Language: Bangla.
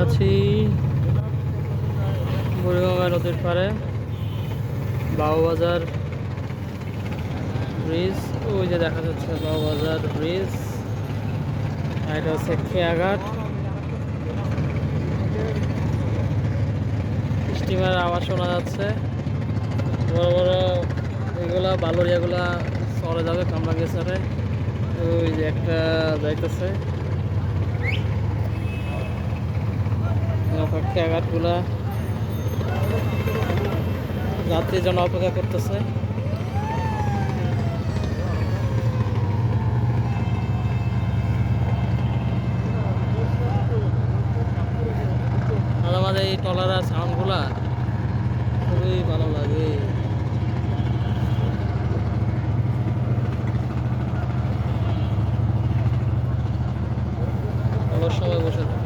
আছি বুড়িগঙ্গা নদীর পাড়ে, বাবুবাজার ব্রিজ। ওই যে দেখা যাচ্ছে বাবুবাজার ব্রিজ, আর এটা হচ্ছে খেয়াঘাট। স্টিমার আওয়াজ শোনা যাচ্ছে, বড় বড় এগুলা বালুরিয়াগুলা চলে যাবে কামরাঙ্গীরচরে। ওই যে একটা যাইতেছে, খেয়াঘাটগুলা যাত্রীর জন্য অপেক্ষা করতেছে। মাঝে মাঝে এই ট্রলারের সাউন্ডগুলা খুবই ভালো লাগে। ভালো সময় বসে থাকে।